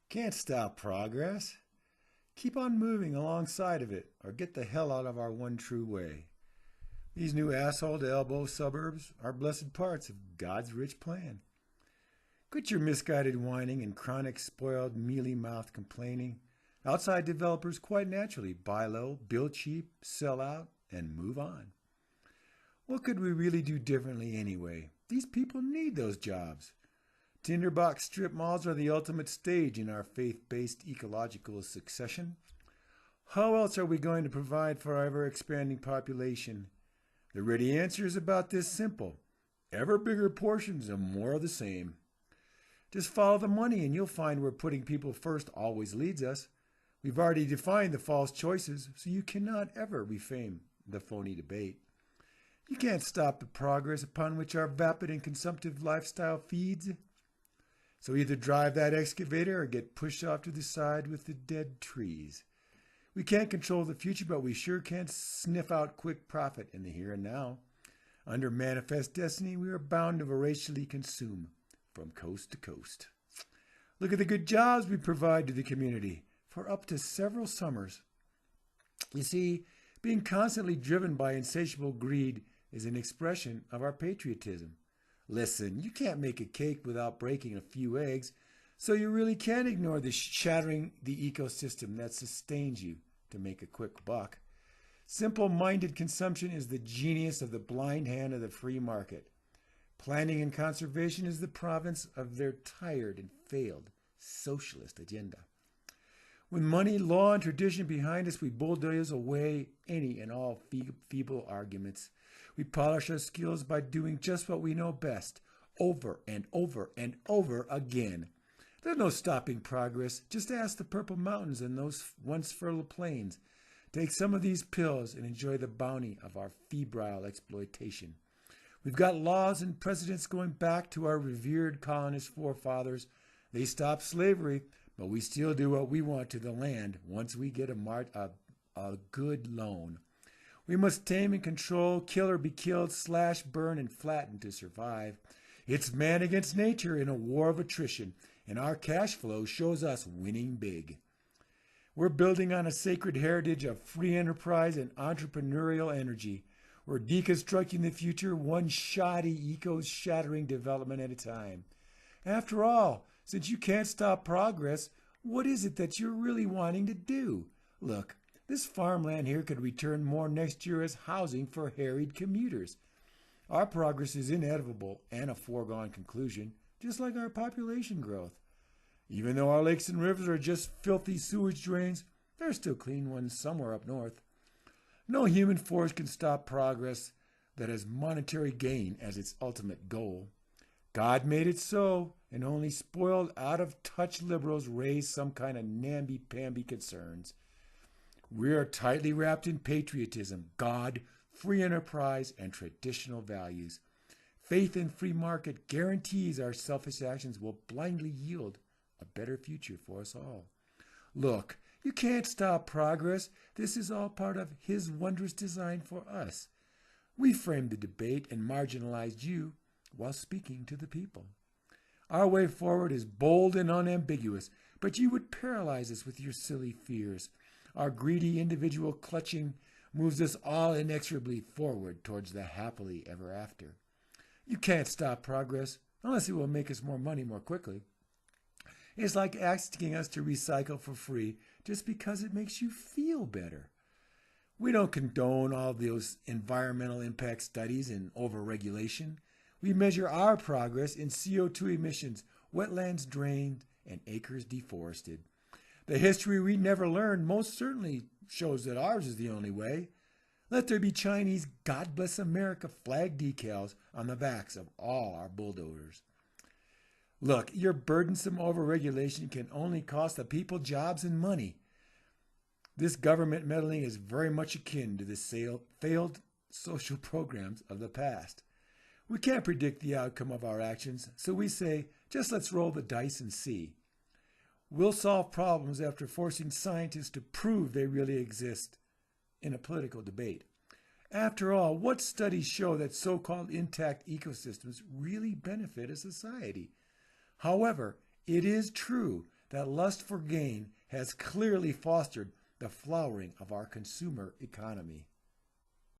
Can't stop progress. Keep on moving alongside of it, or get the hell out of our one true way. These new asshole to elbow suburbs are blessed parts of God's rich plan. Quit your misguided whining and chronic spoiled mealy-mouthed complaining. Outside developers quite naturally buy low, build cheap, sell out, and move on. What could we really do differently anyway? These people need those jobs. Tinderbox strip malls are the ultimate stage in our faith-based ecological succession. How else are we going to provide for our ever-expanding population? The ready answer is about this simple. Ever bigger portions of more of the same. Just follow the money and you'll find where putting people first always leads us. We've already defined the false choices, so you cannot ever reframe the phony debate. You can't stop the progress upon which our vapid and consumptive lifestyle feeds. So either drive that excavator or get pushed off to the side with the dead trees. We can't control the future, but we sure can sniff out quick profit in the here and now. Under manifest destiny, we are bound to voraciously consume from coast to coast. Look at the good jobs we provide to the community for up to several summers. You see, being constantly driven by insatiable greed is an expression of our patriotism. Listen, you can't make a cake without breaking a few eggs, so you really can't ignore the shattering the ecosystem that sustains you to make a quick buck. Simple-minded consumption is the genius of the blind hand of the free market. Planning and conservation is the province of their tired and failed socialist agenda. With money, law, and tradition behind us, we bulldoze away any and all feeble arguments. We polish our skills by doing just what we know best, over and over and over again. There's no stopping progress. Just ask the Purple Mountains and those once fertile plains. Take some of these pills and enjoy the bounty of our febrile exploitation. We've got laws and precedents going back to our revered colonist forefathers. They stopped slavery, but we still do what we want to the land once we get a good loan. We must tame and control, kill or be killed, slash, burn, and flatten to survive. It's man against nature in a war of attrition, and our cash flow shows us winning big. We're building on a sacred heritage of free enterprise and entrepreneurial energy. We're deconstructing the future one shoddy, eco-shattering development at a time. After all, since you can't stop progress, what is it that you're really wanting to do? Look, this farmland here could return more next year as housing for harried commuters. Our progress is inevitable and a foregone conclusion, just like our population growth. Even though our lakes and rivers are just filthy sewage drains, there are still clean ones somewhere up north. No human force can stop progress that has monetary gain as its ultimate goal. God made it so, and only spoiled, out-of-touch liberals raise some kind of namby-pamby concerns. We are tightly wrapped in patriotism, God, free enterprise, and traditional values. Faith in free market guarantees our selfish actions will blindly yield a better future for us all. Look, you can't stop progress. This is all part of His wondrous design for us. We framed the debate and marginalized you while speaking to the people. Our way forward is bold and unambiguous, but you would paralyze us with your silly fears. Our greedy individual clutching moves us all inexorably forward towards the happily ever after. You can't stop progress unless it will make us more money more quickly. It's like asking us to recycle for free just because it makes you feel better. We don't condone all those environmental impact studies and overregulation. We measure our progress in CO2 emissions, wetlands drained, and acres deforested. The history we never learned most certainly shows that ours is the only way. Let there be Chinese God Bless America flag decals on the backs of all our bulldozers. Look, your burdensome overregulation can only cost the people jobs and money. This government meddling is very much akin to the failed social programs of the past. We can't predict the outcome of our actions, so we say, just let's roll the dice and see. We'll solve problems after forcing scientists to prove they really exist in a political debate. After all, what studies show that so-called intact ecosystems really benefit a society? However, it is true that lust for gain has clearly fostered the flowering of our consumer economy.